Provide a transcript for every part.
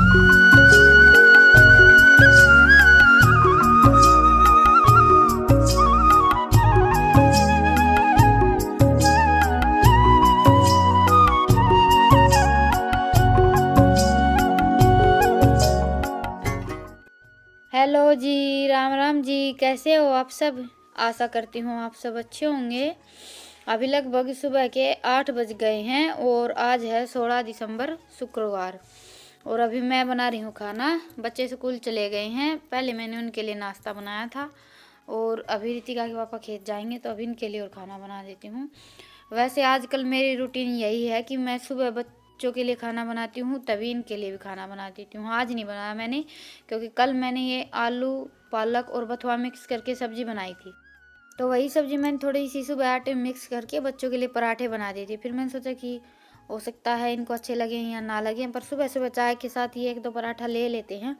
Hello जी, राम राम जी, कैसे हो आप सब। आशा करती हूँ आप सब अच्छे होंगे। अभी लगभग सुबह के 8 बज गए हैं और आज है 16 दिसंबर शुक्रवार। और अभी मैं बना रही हूँ खाना। बच्चे स्कूल चले गए हैं। पहले मैंने उनके लिए नाश्ता बनाया था और अभी रितिका के पापा खेत जाएंगे तो अभी इनके लिए और खाना बना देती हूँ। वैसे आजकल मेरी रूटीन यही है कि मैं सुबह बच्चों के लिए खाना बनाती हूँ तभी इनके लिए भी खाना बना देती हूँ। आज नहीं बनाया मैंने क्योंकि कल मैंने ये आलू पालक और बथुआ मिक्स करके सब्जी बनाई थी, तो वही सब्जी मैंने थोड़ी सी सुबह आटे मिक्स करके बच्चों के लिए पराठे बना दी थी। फिर मैंने सोचा कि हो सकता है इनको अच्छे लगे या ना लगे, पर सुबह सुबह चाय के साथ ही 1-2 पराठा ले लेते हैं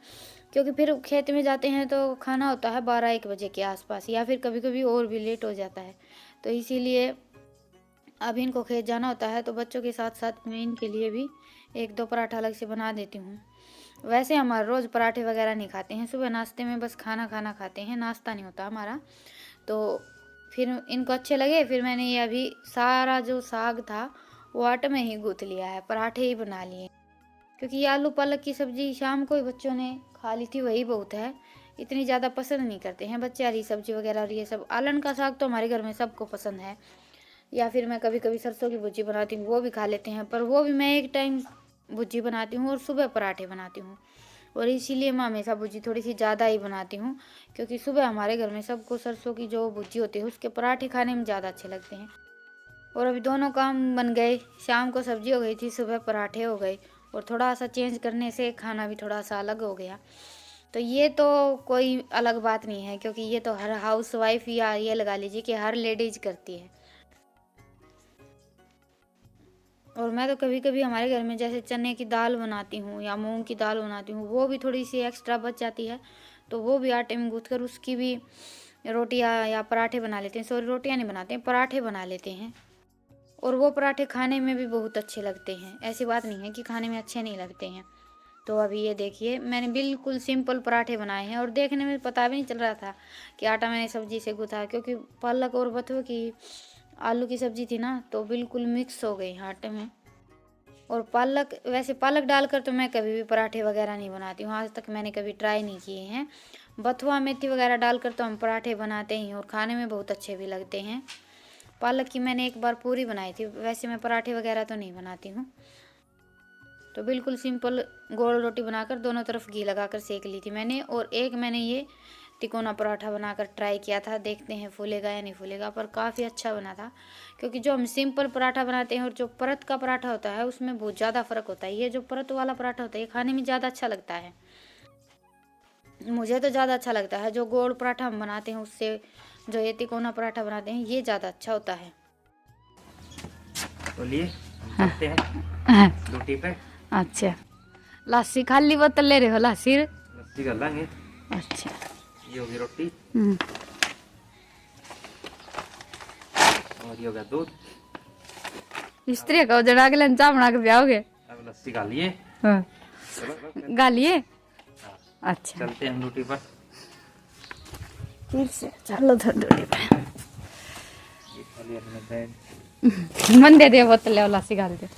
क्योंकि फिर खेत में जाते हैं तो खाना होता है 12-1 बजे के आसपास, या फिर कभी कभी और भी लेट हो जाता है। तो इसीलिए अभी इनको खेत जाना होता है तो बच्चों के साथ साथ मैं इनके लिए भी 1-2 पराठा अलग से बना देती हूँ। वैसे हमारे रोज़ पराठे वगैरह नहीं खाते हैं, सुबह नाश्ते में बस खाना खाते हैं, नाश्ता नहीं होता हमारा। तो फिर इनको अच्छे लगे, फिर मैंने ये अभी सारा जो साग था वो आटे में ही गूँथ लिया है, पराठे ही बना लिए क्योंकि ये आलू पालक की सब्ज़ी शाम को ही बच्चों ने खा ली थी, वही बहुत है। इतनी ज़्यादा पसंद नहीं करते हैं बच्चे हरी सब्जी वगैरह और ये सब। आलन का साग तो हमारे घर में सबको पसंद है, या फिर मैं कभी कभी सरसों की भुजी बनाती हूँ, वो भी खा लेते हैं, पर वो भी मैं एक टाइम भुजी बनाती हूँ और सुबह पराठे बनाती हूँ। और इसीलिए मैं हमेशा भुजी थोड़ी सी ज़्यादा ही बनाती हूँ क्योंकि सुबह हमारे घर में सबको सरसों की जो भुजी होती है उसके पराठे खाने में ज़्यादा अच्छे लगते हैं। और अभी दोनों काम बन गए, शाम को सब्जी हो गई थी, सुबह पराठे हो गए, और थोड़ा सा चेंज करने से खाना भी थोड़ा सा अलग हो गया। तो ये तो कोई अलग बात नहीं है क्योंकि ये तो हर हाउस वाइफ या ये लगा लीजिए कि हर लेडीज करती है। और मैं तो कभी कभी हमारे घर में जैसे चने की दाल बनाती हूँ या मूंग की दाल बनाती हूँ, वो भी थोड़ी सी एक्स्ट्रा बच जाती है तो वो भी आटे में गूँथ कर उसकी भी रोटियाँ या पराठे बना लेते हैं। सॉरी, रोटियाँ नहीं बनाते हैं, पराठे बना लेते हैं। और वो पराठे खाने में भी बहुत अच्छे लगते हैं, ऐसी बात नहीं है कि खाने में अच्छे नहीं लगते हैं। तो अभी ये देखिए मैंने बिल्कुल सिंपल पराठे बनाए हैं और देखने में पता भी नहीं चल रहा था कि आटा मैंने सब्जी से गूँथा, क्योंकि पालक और बथुआ की आलू की सब्जी थी ना तो बिल्कुल मिक्स हो गई आटे में। और पालक, वैसे पालक डालकर तो मैं कभी भी पराठे वगैरह नहीं बनाती हूँ, आज तक मैंने कभी ट्राई नहीं किए हैं। बथुआ मेथी वगैरह डालकर तो हम पराठे बनाते ही और खाने में बहुत अच्छे भी लगते हैं। पालक की मैंने एक बार पूरी बनाई थी, वैसे मैं पराठे वगैरह तो नहीं बनाती हूँ। तो बिल्कुल सिंपल गोल रोटी बनाकर दोनों तरफ घी लगाकर सेक ली थी मैंने। और एक मैंने ये तिकोना पराठा बनाकर ट्राई किया था, देखते हैं फूलेगा या नहीं फूलेगा, पर काफ़ी अच्छा बना था। क्योंकि जो हम सिंपल पराठा बनाते हैं और जो परत का पराठा होता है उसमें बहुत ज़्यादा फ़र्क होता है। ये जो परत वाला पराठा होता है ये खाने में ज़्यादा अच्छा लगता है, मुझे तो ज़्यादा अच्छा लगता है। जो गोल पराठा हम बनाते हैं उससे जो ये तिकोना पराठा बनाते हैं ये ज़्यादा अच्छा होता है। बोलिए, करते हैं रोटी पे। अच्छा, लस्सी खाली बोतल ले रहे हो? लस्सी कर लेंगे। अच्छा, ये होगी रोटी और ये हो गया दूध। स्त्री का जड़ा के लंचा बना के ब्याहोगे? अब लस्सी खा लिए। हाँ, गालिए। अच्छा, चलते हैं हम रोटी पर। फिर से चलो रोटी पे। ये खा लिया मैंने ब्रेड। मन दे दे बोतल ले, लस्सी गाल दे।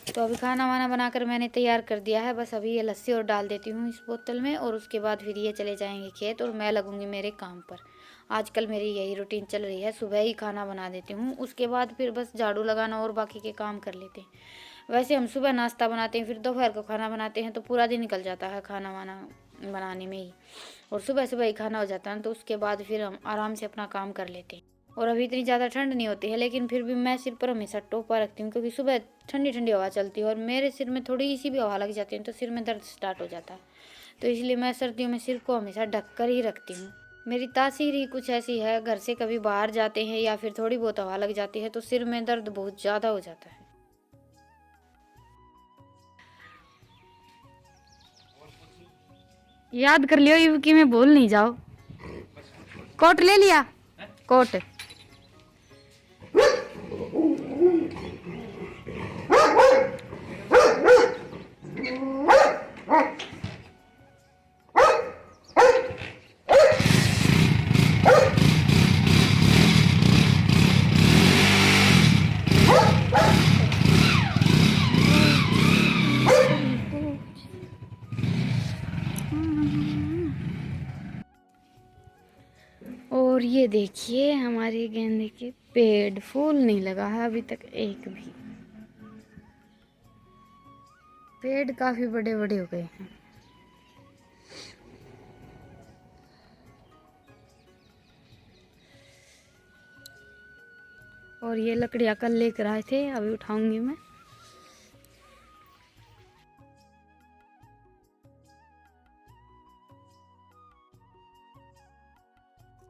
तो अभी खाना वाना बनाकर मैंने तैयार कर दिया है, बस अभी ये लस्सी और डाल देती हूँ इस बोतल में और उसके बाद फिर ये चले जाएंगे खेत और मैं लगूंगी मेरे काम पर। आजकल मेरी यही रूटीन चल रही है, सुबह ही खाना बना देती हूँ, उसके बाद फिर बस झाड़ू लगाना और बाकी के काम कर लेते हैं। वैसे हम सुबह नाश्ता बनाते हैं, फिर दोपहर को खाना बनाते हैं, तो पूरा दिन निकल जाता है खाना वाना बनाने में ही, और सुबह सुबह ही खाना हो जाता है तो उसके बाद फिर हम आराम से अपना काम कर लेते हैं। और अभी इतनी ज़्यादा ठंड नहीं होती है, लेकिन फिर भी मैं सिर पर हमेशा टोपा रखती हूँ क्योंकि सुबह ठंडी ठंडी हवा चलती है और मेरे सिर में थोड़ी सी भी हवा लग जाती है तो सिर में दर्द स्टार्ट हो जाता है। तो इसलिए मैं सर्दियों में सिर को हमेशा ढक कर ही रखती हूँ। मेरी तासीर ही कुछ ऐसी है, घर से कभी बाहर जाते हैं या फिर थोड़ी बहुत हवा लग जाती है तो सिर में दर्द बहुत ज़्यादा हो जाता है। याद कर लियो युवकी में भूल नहीं जाओ। कोट ले लिया? कोट और ये देखिए हमारे गेंदे के पेड़, फूल नहीं लगा है अभी तक एक भी। पेड़ काफी बड़े बड़े हो गए हैं। और ये लकड़ियाँ कल लेकर आए थे, अभी उठाऊंगी मैं।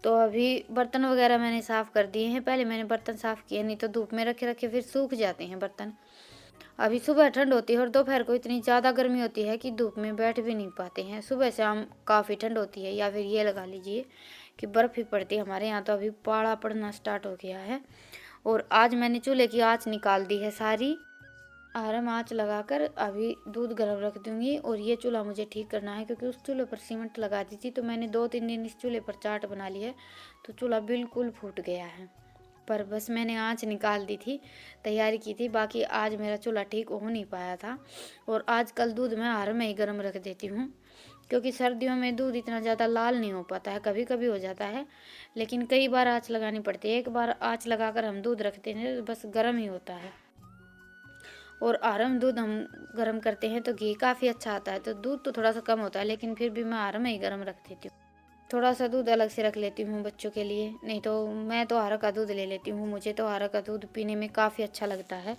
तो अभी बर्तन वगैरह मैंने साफ़ कर दिए हैं। पहले मैंने बर्तन साफ़ किए, नहीं तो धूप में रखे रखे फिर सूख जाते हैं बर्तन। अभी सुबह ठंड होती है और दोपहर को इतनी ज़्यादा गर्मी होती है कि धूप में बैठ भी नहीं पाते हैं। सुबह शाम काफ़ी ठंड होती है, या फिर ये लगा लीजिए कि बर्फ़ ही पड़ती है। हमारे यहाँ तो अभी पाला पड़ना स्टार्ट हो गया है। और आज मैंने चूल्हे की आँच निकाल दी है सारी। आराम आँच लगाकर अभी दूध गर्म रख दूंगी। और ये चूल्हा मुझे ठीक करना है, क्योंकि उस चूल्हे पर सीमेंट लगा दी थी, तो मैंने 2-3 दिन इस चूल्हे पर चाट बना ली है, तो चूल्हा बिल्कुल फूट गया है। पर बस मैंने आँच निकाल दी थी, तैयारी की थी। बाकी आज मेरा चूल्हा ठीक हो नहीं पाया था। और आजकल दूध मैं हार में ही गर्म रख देती हूँ, क्योंकि सर्दियों में दूध इतना ज़्यादा लाल नहीं हो पाता है। कभी कभी हो जाता है, लेकिन कई बार आँच लगानी पड़ती है। एक बार आँच लगाकर हम दूध रखते हैं बस गर्म ही होता है। और आरम दूध हम गर्म करते हैं तो घी काफ़ी अच्छा आता है। तो दूध तो थोड़ा सा कम होता है, लेकिन फिर भी मैं आरम ही गर्म रख देती हूँ। थोड़ा सा दूध अलग से रख लेती हूँ बच्चों के लिए, नहीं तो मैं तो हारा का दूध ले लेती हूँ। मुझे तो हारा का दूध पीने में काफ़ी अच्छा लगता है।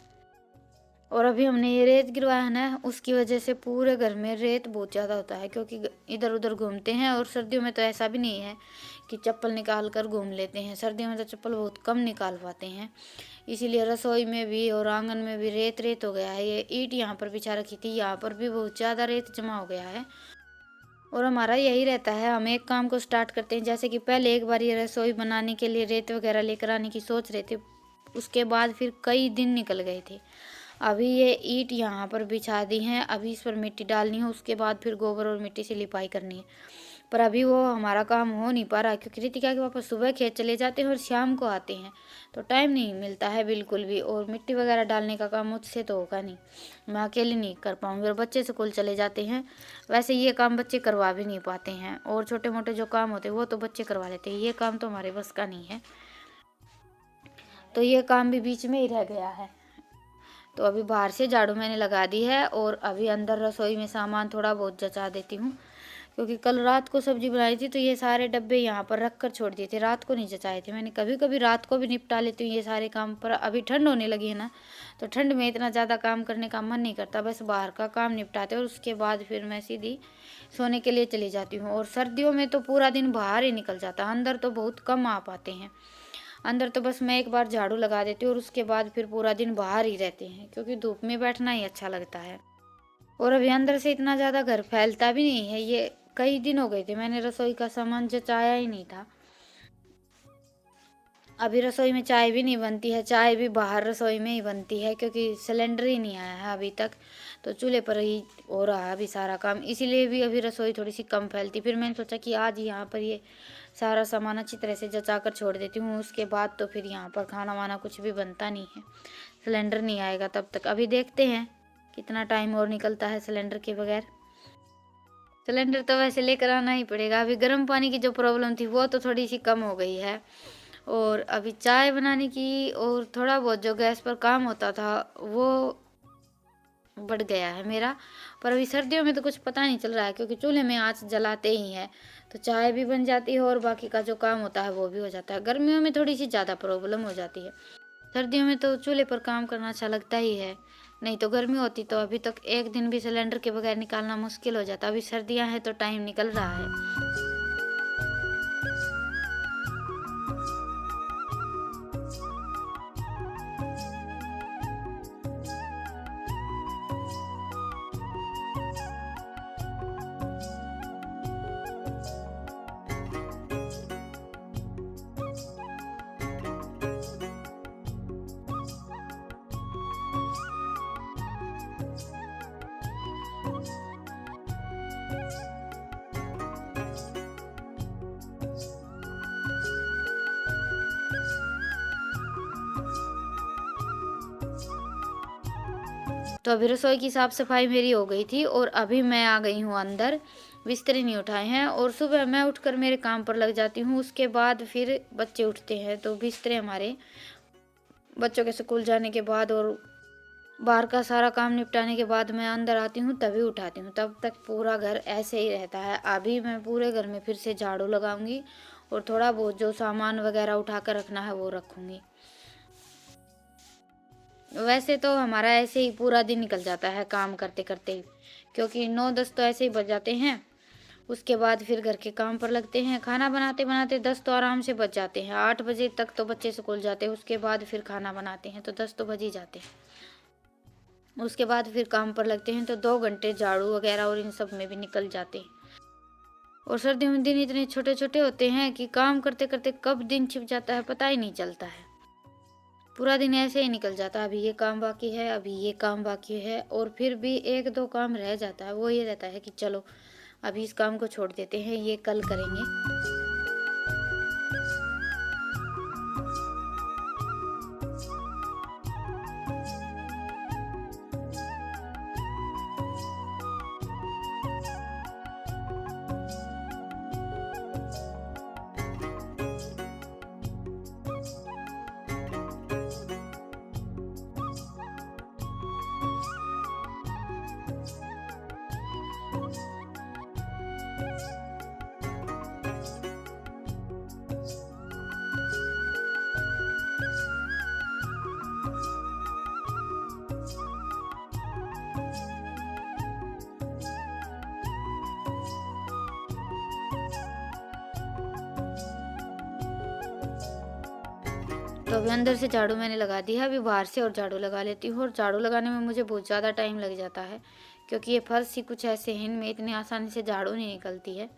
और अभी हमने ये रेत गिरवाया है ना, उसकी वजह से पूरे घर में रेत बहुत ज़्यादा होता है, क्योंकि इधर उधर घूमते हैं। और सर्दियों में तो ऐसा भी नहीं है कि चप्पल निकाल कर घूम लेते हैं। सर्दियों में तो चप्पल बहुत कम निकाल पाते हैं, इसीलिए रसोई में भी और आंगन में भी रेत रेत हो गया है। ये ईंट यहाँ पर बिछा रखी थी, यहाँ पर भी बहुत ज़्यादा रेत जमा हो गया है। और हमारा यही रहता है, हम एक काम को स्टार्ट करते हैं, जैसे कि पहले एक बार ये रसोई बनाने के लिए रेत वगैरह लेकर आने की सोच रहे थे, उसके बाद फिर कई दिन निकल गए थे। अभी ये ईंट यहाँ पर बिछा दी हैं, अभी इस पर मिट्टी डालनी है, उसके बाद फिर गोबर और मिट्टी से लिपाई करनी है। पर अभी वो हमारा काम हो नहीं पा रहा, क्योंकि रितिका के पापा सुबह खेत चले जाते हैं और शाम को आते हैं, तो टाइम नहीं मिलता है बिल्कुल भी। और मिट्टी वगैरह डालने का काम मुझसे तो होगा नहीं, मैं अकेले नहीं कर पाऊँगी। और बच्चे स्कूल चले जाते हैं, वैसे ये काम बच्चे करवा भी नहीं पाते हैं। और छोटे मोटे जो काम होते हैं वो तो बच्चे करवा लेते हैं, ये काम तो हमारे बस का नहीं है। तो ये काम भी बीच में ही रह गया है। तो अभी बाहर से झाड़ू मैंने लगा दी है, और अभी अंदर रसोई में सामान थोड़ा बहुत जचा देती हूँ, क्योंकि कल रात को सब्जी बनाई थी तो ये सारे डब्बे यहाँ पर रख कर छोड़ दिए थे, रात को नहीं जचाए थे मैंने। कभी कभी रात को भी निपटा लेती हूँ ये सारे काम, पर अभी ठंड होने लगी है ना, तो ठंड में इतना ज़्यादा काम करने का मन नहीं करता। बस बाहर का काम निपटाते और उसके बाद फिर मैं सीधी सोने के लिए चली जाती हूँ। और सर्दियों में तो पूरा दिन बाहर ही निकल जाता, अंदर तो बहुत कम आ पाते हैं। अंदर तो बस मैं एक बार झाड़ू लगा देती हूँ और उसके बाद फिर पूरा दिन बाहर ही रहते हैं, क्योंकि धूप में बैठना ही अच्छा लगता है। और अभी अंदर से इतना ज़्यादा घर फैलता भी नहीं है। ये कई दिन हो गए थे मैंने रसोई का सामान जचाया ही नहीं था। अभी रसोई में चाय भी नहीं बनती है, चाय भी बाहर रसोई में ही बनती है, क्योंकि सिलेंडर ही नहीं आया है अभी तक, तो चूल्हे पर ही हो रहा है अभी सारा काम, इसीलिए भी अभी रसोई थोड़ी सी कम फैलती। फिर मैंने सोचा कि आज यहाँ पर ये सारा सामान अच्छी तरह से जचा कर छोड़ देती हूँ, उसके बाद तो फिर यहाँ पर खाना वाना कुछ भी बनता नहीं है, सिलेंडर नहीं आएगा तब तक। अभी देखते हैं कितना टाइम और निकलता है सिलेंडर के बगैर। सिलेंडर तो वैसे लेकर आना ही पड़ेगा। अभी गर्म पानी की जो प्रॉब्लम थी वो तो थोड़ी सी कम हो गई है, और अभी चाय बनाने की और थोड़ा बहुत जो गैस पर काम होता था वो बढ़ गया है मेरा। पर अभी सर्दियों में तो कुछ पता नहीं चल रहा है, क्योंकि चूल्हे में आँच जलाते ही हैं तो चाय भी बन जाती है और बाकी का जो काम होता है वो भी हो जाता है। गर्मियों में थोड़ी सी ज़्यादा प्रॉब्लम हो जाती है, सर्दियों में तो चूल्हे पर काम करना अच्छा लगता ही है। नहीं तो गर्मी होती तो अभी तक एक दिन भी सिलेंडर के बगैर निकालना मुश्किल हो जाता। अभी सर्दियाँ हैं तो टाइम निकल रहा है। तो अभी रसोई की साफ़ सफाई मेरी हो गई थी और अभी मैं आ गई हूँ अंदर। बिस्तरे नहीं उठाए हैं। और सुबह मैं उठकर मेरे काम पर लग जाती हूँ, उसके बाद फिर बच्चे उठते हैं तो बिस्तरे हमारे बच्चों के स्कूल जाने के बाद और बाहर का सारा काम निपटाने के बाद मैं अंदर आती हूँ तभी उठाती हूँ। तब तक पूरा घर ऐसे ही रहता है। अभी मैं पूरे घर में फिर से झाड़ू लगाऊंगी और थोड़ा बहुत जो सामान वगैरह उठा कर रखना है वो रखूंगी। वैसे तो हमारा ऐसे ही पूरा दिन निकल जाता है काम करते करते, क्योंकि 9-10 तो ऐसे ही बज जाते हैं। उसके बाद फिर घर के काम पर लगते हैं। खाना बनाते बनाते 10 तो आराम से बज जाते हैं। 8 बजे तक तो बच्चे स्कूल जाते हैं, उसके बाद फिर खाना बनाते हैं तो 10 तो बज ही जाते हैं। उसके बाद फिर काम पर लगते हैं तो 2 घंटे झाड़ू वगैरह और इन सब में भी निकल जाते हैं। और सर्दियों में दिन इतने छोटे छोटे होते हैं कि काम करते करते कब दिन छिप जाता है पता ही नहीं चलता है। पूरा दिन ऐसे ही निकल जाता है, अभी ये काम बाकी है, अभी ये काम बाकी है, और फिर भी 1-2 काम रह जाता है। वो ये रहता है कि चलो अभी इस काम को छोड़ देते हैं, ये कल करेंगे। तो अभी अंदर से झाड़ू मैंने लगा दी है, अभी बाहर से और झाड़ू लगा लेती हूँ। और झाड़ू लगाने में मुझे बहुत ज़्यादा टाइम लग जाता है, क्योंकि ये फर्श ही कुछ ऐसे हैं, इनमें इतनी आसानी से झाड़ू नहीं निकलती है।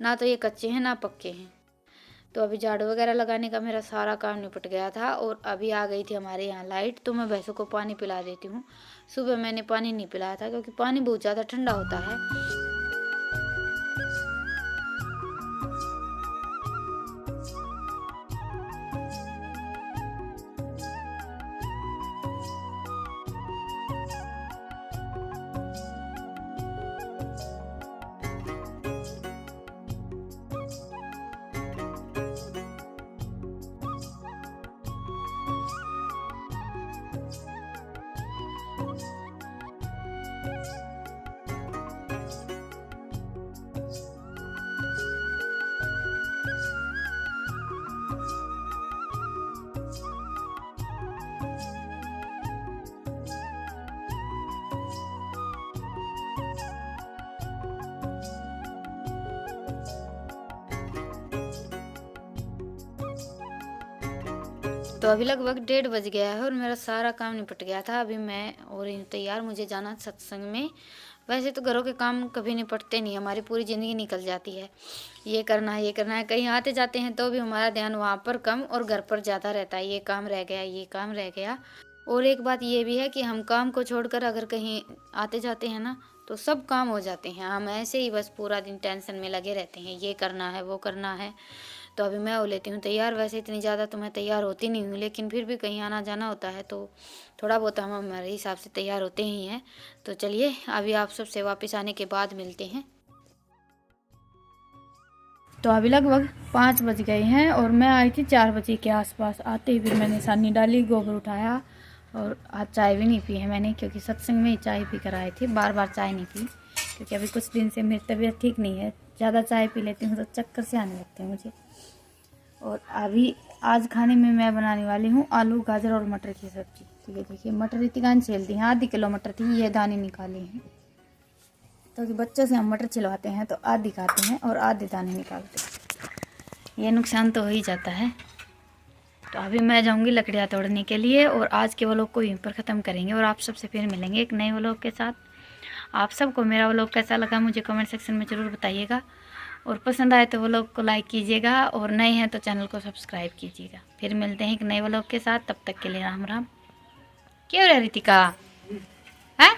ना तो ये कच्चे हैं ना पक्के हैं। तो अभी झाड़ू वगैरह लगाने का मेरा सारा काम निपट गया था। और अभी आ गई थी हमारे यहाँ लाइट, तो मैं भैंसों को पानी पिला देती हूँ। सुबह मैंने पानी नहीं पिलाया था क्योंकि पानी बहुत ज़्यादा ठंडा होता है। तो अभी लगभग 1:30 बज गया है और मेरा सारा काम निपट गया था। अभी मैं हो रही हूँ तैयार, मुझे जाना सत्संग में। वैसे तो घरों के काम कभी निपटते नहीं, हमारी पूरी ज़िंदगी निकल जाती है, ये करना है ये करना है। कहीं आते जाते हैं तो भी हमारा ध्यान वहाँ पर कम और घर पर ज़्यादा रहता है, ये काम रह गया ये काम रह गया। और एक बात ये भी है कि हम काम को छोड़कर अगर कहीं आते जाते हैं ना तो सब काम हो जाते हैं। हम ऐसे ही बस पूरा दिन टेंशन में लगे रहते हैं, ये करना है वो करना है। तो अभी मैं हो लेती हूँ तैयार। वैसे इतनी ज़्यादा तो मैं तैयार होती नहीं हूँ, लेकिन फिर भी कहीं आना जाना होता है तो थोड़ा बहुत हम हमारे हिसाब से तैयार होते ही हैं। तो चलिए अभी आप सबसे वापस आने के बाद मिलते हैं। तो अभी लगभग 5 बज गए हैं और मैं आई थी 4 बजे के आसपास। आते ही फिर मैंने सानी डाली, गोबर उठाया और आज चाय भी नहीं पी है मैंने, क्योंकि सत्संग में ही चाय पी कर आए थे। बार बार चाय नहीं पी क्योंकि अभी कुछ दिन से मेरी तबीयत ठीक नहीं है। ज़्यादा चाय पी लेती हूँ तो चक्कर से आने लगते हैं मुझे। और अभी आज खाने में मैं बनाने वाली हूँ आलू गाजर और मटर की सब्ज़ी। ठीक है, देखिए मटर इतनी छील दी हैं, आधी किलो मटर थी, ये दाने निकाले हैं। तो बच्चों से हम मटर छिलवाते हैं तो आधी खाते हैं और आधे दाने निकालते हैं, ये नुकसान तो हो ही जाता है। तो अभी मैं जाऊंगी लकड़ियाँ तोड़ने के लिए और आज के व्लॉग को यहीं पर ख़त्म करेंगे और आप सबसे फिर मिलेंगे एक नए व्लॉग के साथ। आप सबको मेरा व्लॉग कैसा लगा मुझे कमेंट सेक्शन में ज़रूर बताइएगा, और पसंद आए तो व्लॉग को लाइक कीजिएगा और नए हैं तो चैनल को सब्सक्राइब कीजिएगा। फिर मिलते हैं एक नए व्लॉग के साथ, तब तक के लिए राम राम। क्या हो रहा है रितिका? है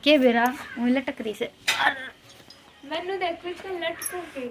क्या बेरा मुझे लटक रही से मैंने देखो इसका लटको के